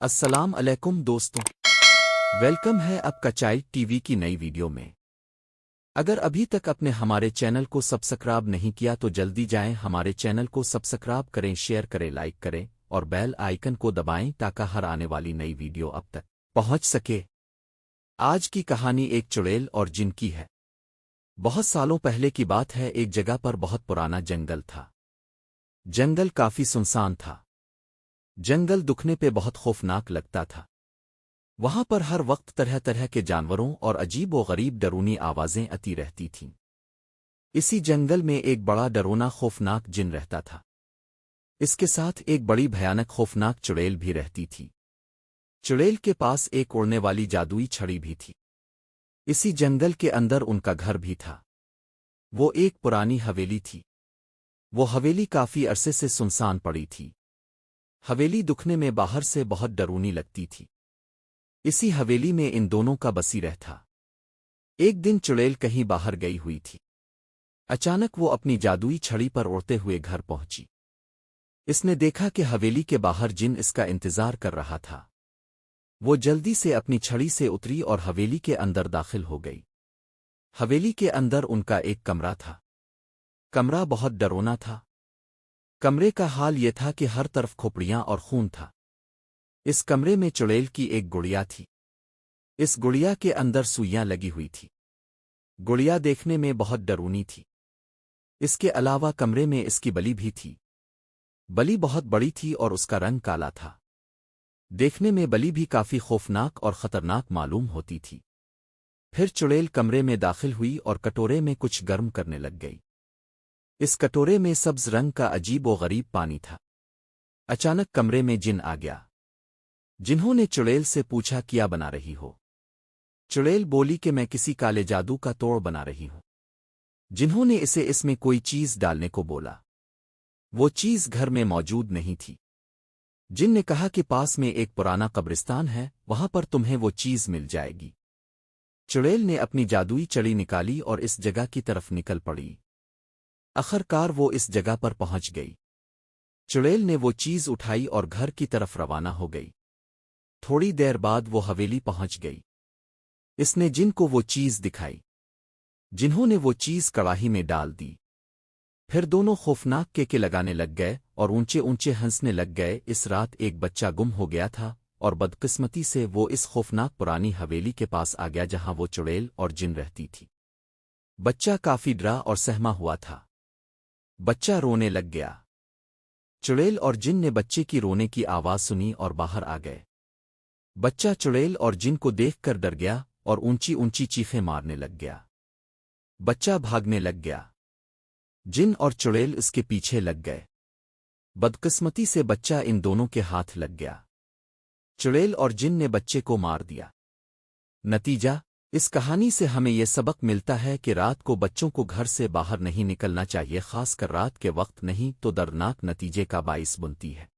السلام علیکم دوستوں، ویلکم ہے آپ کا چائلڈ ٹی وی کی نئی ویڈیو میں۔ اگر ابھی تک اپنے ہمارے چینل کو سبسکرائب نہیں کیا تو جلدی جائیں، ہمارے چینل کو سبسکرائب کریں، شیئر کریں، لائک کریں اور بیل آئیکن کو دبائیں تاکہ ہر آنے والی نئی ویڈیو اب تک پہنچ سکے۔ آج کی کہانی ایک چڑیل اور جن کی ہے۔ بہت سالوں پہلے کی بات ہے، ایک جگہ پر بہت پرانا جنگل تھا۔ جنگل کافی سنسان تھا۔ جنگل دکھنے پہ بہت خوفناک لگتا تھا۔ وہاں پر ہر وقت طرح طرح کے جانوروں اور عجیب و غریب ڈرونی آوازیں آتی رہتی تھیں۔ اسی جنگل میں ایک بڑا ڈرونا خوفناک جن رہتا تھا۔ اس کے ساتھ ایک بڑی بھیانک خوفناک چڑیل بھی رہتی تھی۔ چڑیل کے پاس ایک اڑنے والی جادوئی چھڑی بھی تھی۔ اسی جنگل کے اندر ان کا گھر بھی تھا۔ وہ ایک پرانی حویلی تھی۔ وہ حویلی کافی عرصے سے سنسان پڑی تھی۔ حویلی دکھنے میں باہر سے بہت ڈرونی لگتی تھی۔ اسی حویلی میں ان دونوں کا بسی رہ تھا۔ ایک دن چڑیل کہیں باہر گئی ہوئی تھی۔ اچانک وہ اپنی جادوئی چھڑی پر اڑتے ہوئے گھر پہنچی۔ اس نے دیکھا کہ حویلی کے باہر جن اس کا انتظار کر رہا تھا۔ وہ جلدی سے اپنی چھڑی سے اتری اور حویلی کے اندر داخل ہو گئی۔ حویلی کے اندر ان کا ایک کمرہ تھا۔ کمرہ بہت ڈرونا تھا۔ کمرے کا حال یہ تھا کہ ہر طرف کھوپڑیاں اور خون تھا۔ اس کمرے میں چڑیل کی ایک گڑیا تھی۔ اس گڑیا کے اندر سوئیاں لگی ہوئی تھی۔ گڑیا دیکھنے میں بہت ڈرونی تھی۔ اس کے علاوہ کمرے میں اس کی بلی بھی تھی۔ بلی بہت بڑی تھی اور اس کا رنگ کالا تھا۔ دیکھنے میں بلی بھی کافی خوفناک اور خطرناک معلوم ہوتی تھی۔ پھر چڑیل کمرے میں داخل ہوئی اور کٹورے میں کچھ گرم کرنے لگ گئی۔ اس کٹورے میں سبز رنگ کا عجیب و غریب پانی تھا۔ اچانک کمرے میں جن آ گیا۔ جنہوں نے چڑیل سے پوچھا کیا بنا رہی ہو؟ چڑیل بولی کہ میں کسی کالے جادو کا توڑ بنا رہی ہوں۔ جنہوں نے اسے اس میں کوئی چیز ڈالنے کو بولا۔ وہ چیز گھر میں موجود نہیں تھی۔ جن نے کہا کہ پاس میں ایک پرانا قبرستان ہے، وہاں پر تمہیں وہ چیز مل جائے گی۔ چڑیل نے اپنی جادوئی چڑی نکالی اور اس جگہ کی طرف نکل پڑی۔ آخرکار وہ اس جگہ پر پہنچ گئی۔ چڑیل نے وہ چیز اٹھائی اور گھر کی طرف روانہ ہو گئی۔ تھوڑی دیر بعد وہ حویلی پہنچ گئی۔ اس نے جن کو وہ چیز دکھائی۔ جنہوں نے وہ چیز کڑاہی میں ڈال دی۔ پھر دونوں خوفناک کے لگانے لگ گئے اور اونچے اونچے ہنسنے لگ گئے۔ اس رات ایک بچہ گم ہو گیا تھا اور بدقسمتی سے وہ اس خوفناک پرانی حویلی کے پاس آ گیا جہاں وہ چڑیل اور جن رہتی تھی۔ بچہ کافی ڈرا اور سہما ہوا تھا۔ بچہ رونے لگ گیا۔ چڑیل اور جن نے بچے کی رونے کی آواز سنی اور باہر آ گئے۔ بچہ چڑیل اور جن کو دیکھ کر ڈر گیا اور اونچی اونچی چیخیں مارنے لگ گیا۔ بچہ بھاگنے لگ گیا۔ جن اور چڑیل اس کے پیچھے لگ گئے۔ بدقسمتی سے بچہ ان دونوں کے ہاتھ لگ گیا۔ چڑیل اور جن نے بچے کو مار دیا۔ نتیجہ اس کہانی سے ہمیں یہ سبق ملتا ہے کہ رات کو بچوں کو گھر سے باہر نہیں نکلنا چاہیے، خاص کر رات کے وقت، نہیں تو دردناک نتیجے کا باعث بنتی ہے۔